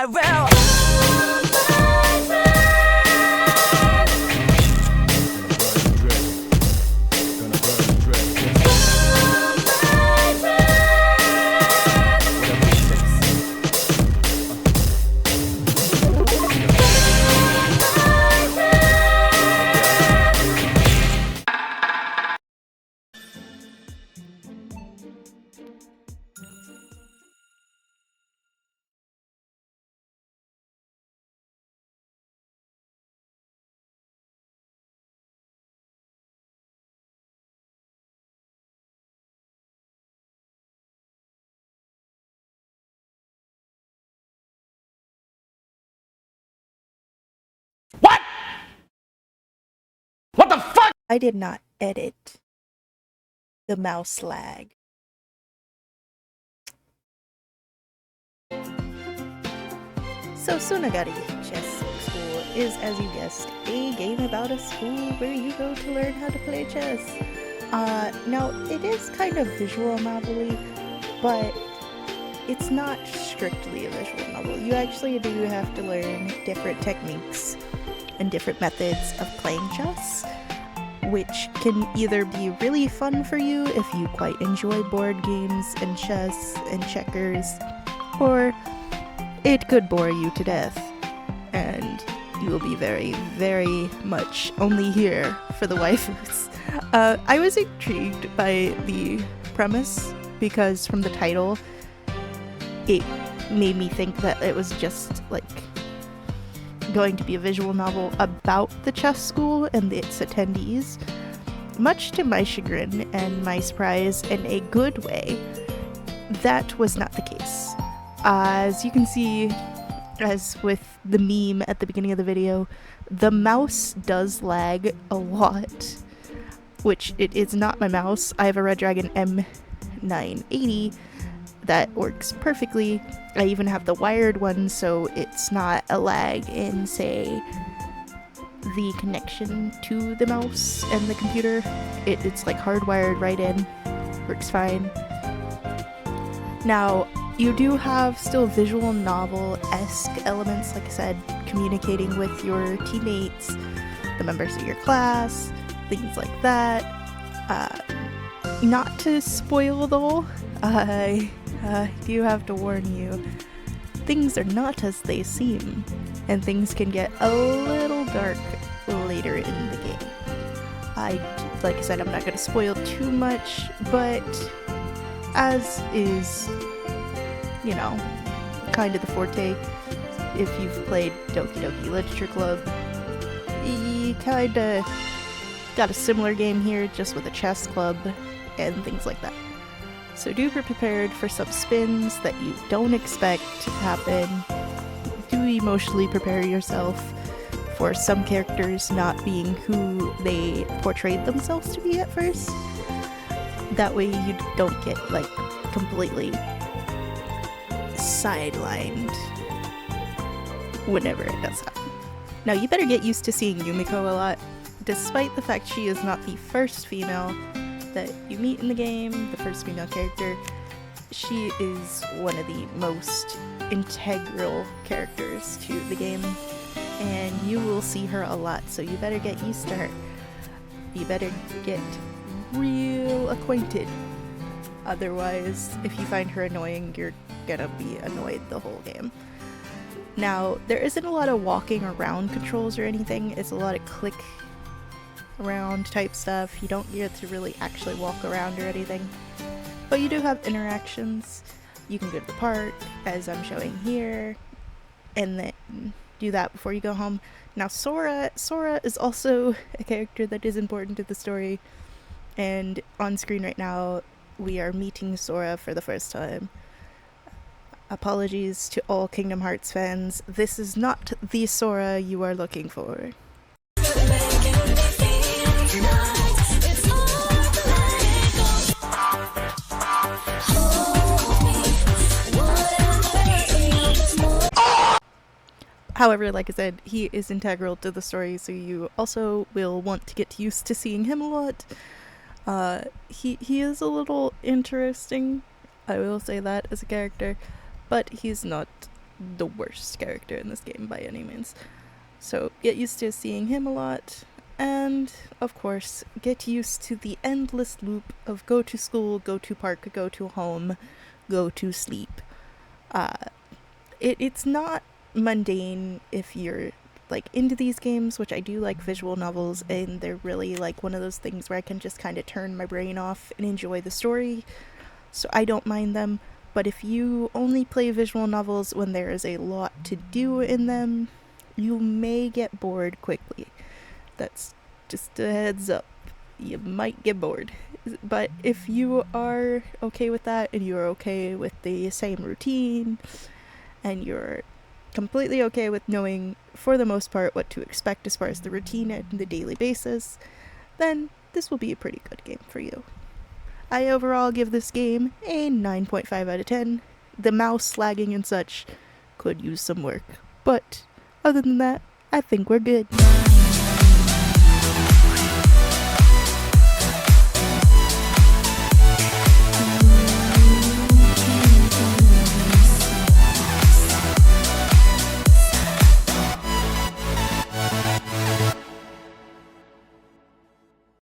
will. What? What the fuck? I did not edit the mouse lag. So Tsunagari Chess School is, as you guessed, a game about a school where you go to learn how to play chess. Now, it is kind of visual novel-y, but it's not strictly a visual novel. You actually do have to learn different techniques and different methods of playing chess, which can either be really fun for you if you quite enjoy board games and chess and checkers, or it could bore you to death, and you will be very, very much only here for the waifus. I was intrigued by the premise because from the title, it made me think that it was just like going to be a visual novel about the chess school and its attendees. Much to my chagrin and my surprise, in a good way, that was not the case. As you can see, as with the meme at the beginning of the video, the mouse does lag a lot, which it is not my mouse. I have a Red Dragon M980 that works perfectly. I even have the wired one, so it's not a lag in, say, the connection to the mouse and the computer. It's like hardwired right in, works fine. Now, you do have still visual novel-esque elements, like I said, communicating with your teammates, the members of your class, things like that. Not to spoil though, I do have to warn you, things are not as they seem, and things can get a little dark later in the game. Like I said, I'm not going to spoil too much, but as is, you know, kind of the forte, if you've played Doki Doki Literature Club, you kinda got a similar game here, just with a chess club and things like that. So do be prepared for some spins that you don't expect to happen. Do emotionally prepare yourself for some characters not being who they portrayed themselves to be at first. That way you don't get, like, completely sidelined whenever it does happen. Now, you better get used to seeing Yumiko a lot. Despite the fact she is not the first female that you meet in the game, the first female character, she is one of the most integral characters to the game, and you will see her a lot, so you better get used to her. You better get real acquainted. Otherwise, if you find her annoying, you're gonna be annoyed the whole game. Now, there isn't a lot of walking around controls or anything. It's a lot of click around type stuff. You don't get to really actually walk around or anything. But you do have interactions. You can go to the park, as I'm showing here, and then do that before you go home. Now, Sora is also a character that is important to the story, and on screen right now, we are meeting Sora for the first time. Apologies to all Kingdom Hearts fans, this is not the Sora you are looking for. However, like I said, he is integral to the story, so you also will want to get used to seeing him a lot. He is a little interesting, I will say that, as a character, but he's not the worst character in this game by any means. So get used to seeing him a lot, and of course, get used to the endless loop of go to school, go to park, go to home, go to sleep. It's not mundane if you're like into these games, which I do like visual novels, and they're really like one of those things where I can just kind of turn my brain off and enjoy the story, so I don't mind them. But if you only play visual novels when there is a lot to do in them, you may get bored quickly. That's just a heads up. You might get bored. But if you are okay with that, and you're okay with the same routine, and you're completely okay with knowing, for the most part, what to expect as far as the routine and the daily basis, then this will be a pretty good game for you. I overall give this game a 9.5 out of 10. The mouse lagging and such could use some work, but other than that, I think we're good.